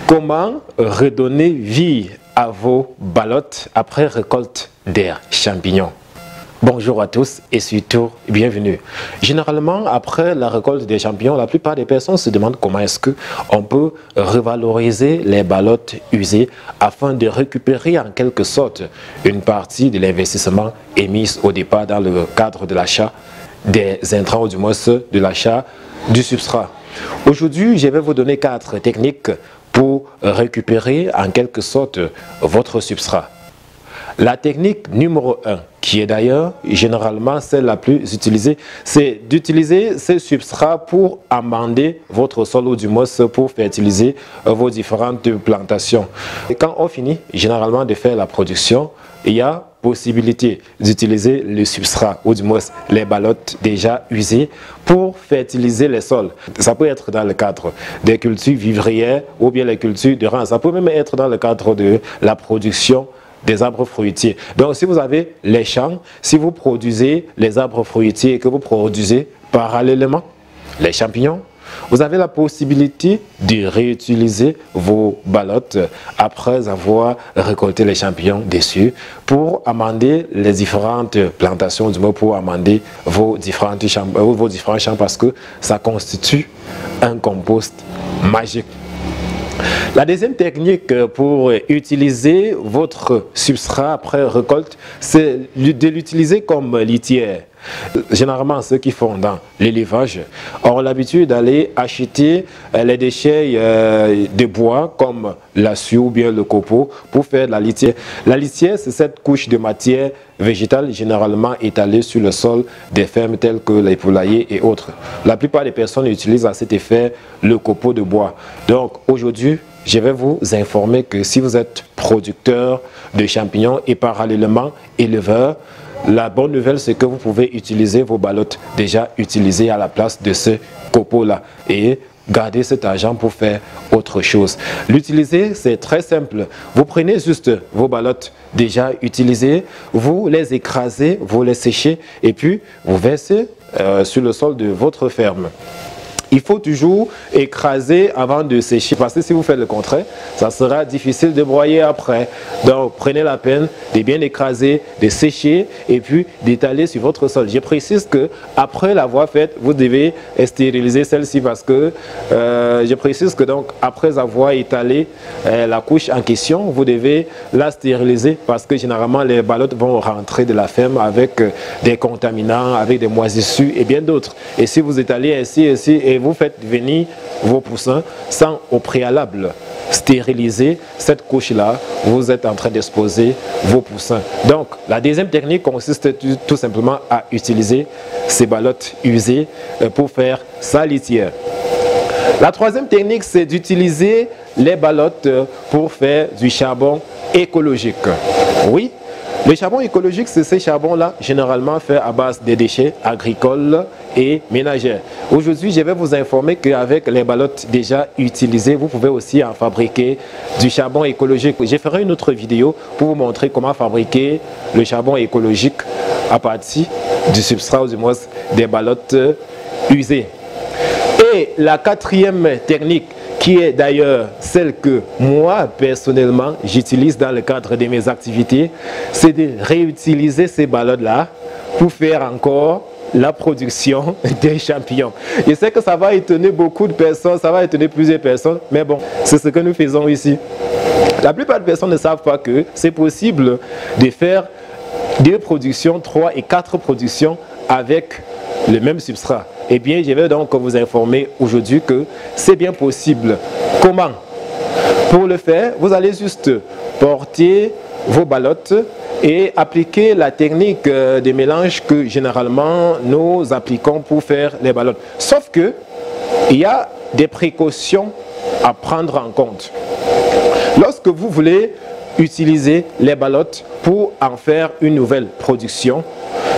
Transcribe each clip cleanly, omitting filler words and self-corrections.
Comment redonner vie à vos ballottes après récolte des champignons? Bonjour à tous et surtout bienvenue. Généralement, après la récolte des champignons, la plupart des personnes se demandent comment est-ce qu'on peut revaloriser les ballottes usées afin de récupérer en quelque sorte une partie de l'investissement émis au départ dans le cadre de l'achat des intrants ou du moins de l'achat du substrat. Aujourd'hui, je vais vous donner 4 techniques pour récupérer en quelque sorte votre substrat. La technique numéro 1, qui est d'ailleurs généralement celle la plus utilisée, c'est d'utiliser ces substrats pour amender votre sol ou du moins pour fertiliser vos différentes plantations. Et quand on finit généralement de faire la production, il y a possibilité d'utiliser le substrat ou du moins les ballottes déjà usées pour fertiliser les sols. Ça peut être dans le cadre des cultures vivrières ou bien les cultures de rang. Ça peut même être dans le cadre de la production des arbres fruitiers. Donc si vous avez les champs, si vous produisez les arbres fruitiers et que vous produisez parallèlement les champignons, vous avez la possibilité de réutiliser vos ballottes après avoir récolté les champignons dessus pour amender les différentes plantations, du moins pour amender vos différents champs parce que ça constitue un compost magique. La deuxième technique pour utiliser votre substrat après récolte, c'est de l'utiliser comme litière. Généralement, ceux qui font dans l'élevage ont l'habitude d'aller acheter les déchets de bois comme la suie ou bien le copeau pour faire de la litière. La litière, c'est cette couche de matière végétale généralement étalée sur le sol des fermes telles que les poulaillers et autres. La plupart des personnes utilisent à cet effet le copeau de bois. Donc aujourd'hui, je vais vous informer que si vous êtes producteur de champignons et parallèlement éleveur, la bonne nouvelle, c'est que vous pouvez utiliser vos ballottes déjà utilisées à la place de ce copeau-là et garder cet argent pour faire autre chose. L'utiliser, c'est très simple. Vous prenez juste vos ballottes déjà utilisées, vous les écrasez, vous les séchez et puis vous versez sur le sol de votre ferme. Il faut toujours écraser avant de sécher parce que si vous faites le contraire, ça sera difficile de broyer après. Donc prenez la peine de bien écraser, de sécher et puis d'étaler sur votre sol. Je précise que après l'avoir faite, vous devez stériliser celle-ci parce que je précise que donc après avoir étalé la couche en question, vous devez la stériliser parce que généralement les ballottes vont rentrer de la ferme avec des contaminants, avec des moisissures et bien d'autres. Et si vous étalez ainsi et vous faites venir vos poussins sans au préalable stériliser cette couche-là, vous êtes en train d'exposer vos poussins. Donc, la deuxième technique consiste tout simplement à utiliser ces ballottes usées pour faire sa litière. La troisième technique, c'est d'utiliser les ballottes pour faire du charbon écologique. Oui, le charbon écologique, c'est ce charbon-là, généralement fait à base des déchets agricoles et ménagers. Aujourd'hui, je vais vous informer qu'avec les ballottes déjà utilisées, vous pouvez aussi en fabriquer du charbon écologique. Je ferai une autre vidéo pour vous montrer comment fabriquer le charbon écologique à partir du substrat ou du moins des ballottes usées. Et la quatrième technique, qui est d'ailleurs celle que moi personnellement j'utilise dans le cadre de mes activités, c'est de réutiliser ces ballottes-là pour faire encore la production des champignons. Je sais que ça va étonner beaucoup de personnes, ça va étonner plusieurs personnes, mais bon, c'est ce que nous faisons ici. La plupart des personnes ne savent pas que c'est possible de faire 2 productions, 3 et 4 productions avec le même substrat. Eh bien, je vais donc vous informer aujourd'hui que c'est bien possible. Comment? Pour le faire, vous allez juste porter vos ballottes et appliquer la technique de mélange que généralement nous appliquons pour faire les ballottes. Sauf que il y a des précautions à prendre en compte. Lorsque vous voulez utiliser les ballottes pour en faire une nouvelle production,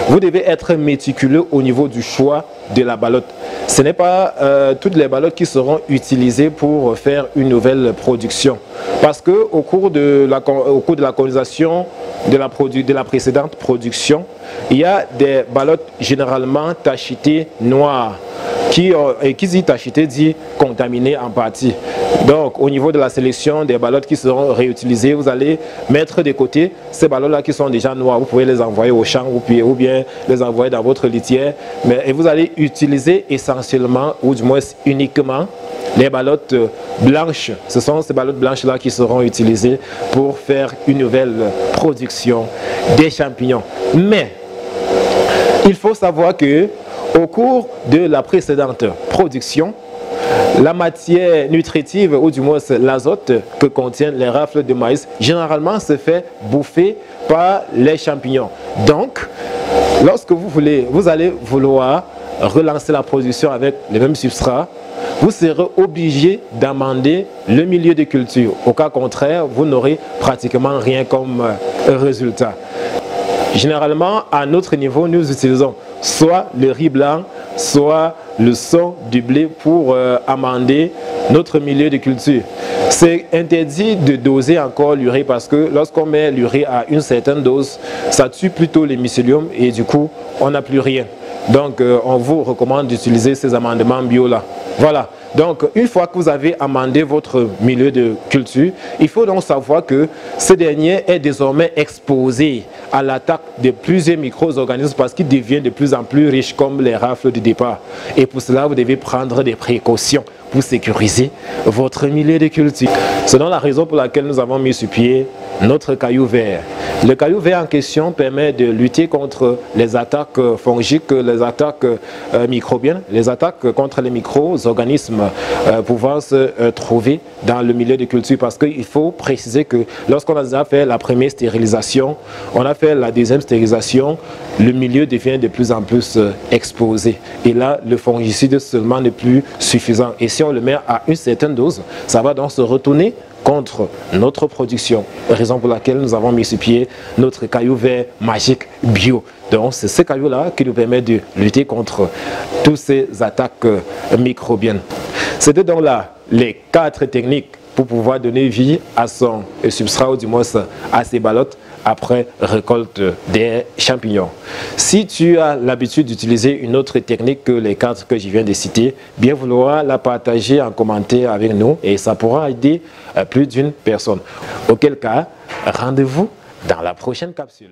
vous devez être méticuleux au niveau du choix de la ballotte. Ce n'est pas toutes les ballottes qui seront utilisées pour faire une nouvelle production. Parce qu'au cours de la colonisation de la précédente production, il y a des ballottes généralement tachetées noires. qui dit tacheté dit contaminé en partie. Donc au niveau de la sélection des ballottes qui seront réutilisées, vous allez mettre de côté ces ballottes-là qui sont déjà noires. Vous pouvez les envoyer au champ ou bien les envoyer dans votre litière. Et vous allez utiliser essentiellement, ou du moins uniquement, les ballottes blanches. Ce sont ces ballottes blanches-là qui seront utilisées pour faire une nouvelle production des champignons. Mais il faut savoir que au cours de la précédente production, la matière nutritive, ou du moins l'azote que contiennent les rafles de maïs, généralement se fait bouffer par les champignons. Donc, lorsque vous allez vouloir relancer la production avec les mêmes substrats, vous serez obligé d'amender le milieu de culture. Au cas contraire, vous n'aurez pratiquement rien comme résultat. Généralement, à notre niveau, nous utilisons soit le riz blanc, soit le son du blé pour amender notre milieu de culture. C'est interdit de doser encore l'urée parce que lorsqu'on met l'urée à une certaine dose, ça tue plutôt les mycéliums et du coup, on n'a plus rien. Donc, on vous recommande d'utiliser ces amendements bio-là. Voilà. Donc, une fois que vous avez amendé votre milieu de culture, il faut donc savoir que ce dernier est désormais exposé à l'attaque de plusieurs micro-organismes parce qu'il devient de plus en plus riche comme les rafles du départ. Et pour cela, vous devez prendre des précautions pour sécuriser votre milieu de culture. C'est donc la raison pour laquelle nous avons mis sur pied notre caillou vert. Le caillou vert en question permet de lutter contre les attaques fongiques, les attaques microbiennes, les attaques contre les micro-organismes pouvant se trouver dans le milieu de culture. Parce qu'il faut préciser que lorsqu'on a déjà fait la première stérilisation, on a fait la deuxième stérilisation, le milieu devient de plus en plus exposé. Et là, le fongicide seulement n'est plus suffisant. Et si on le met à une certaine dose, ça va donc se retourner contre notre production, raison pour laquelle nous avons mis sur pied notre caillou vert magique bio. Donc c'est ce caillou-là qui nous permet de lutter contre toutes ces attaques microbiennes. C'était donc là les 4 techniques pour pouvoir donner vie à son substrat, ou du moins à ses ballottes après récolte des champignons. Si tu as l'habitude d'utiliser une autre technique que les 4 que je viens de citer, bien vouloir la partager en commentaire avec nous et ça pourra aider plus d'une personne. Auquel cas, rendez-vous dans la prochaine capsule.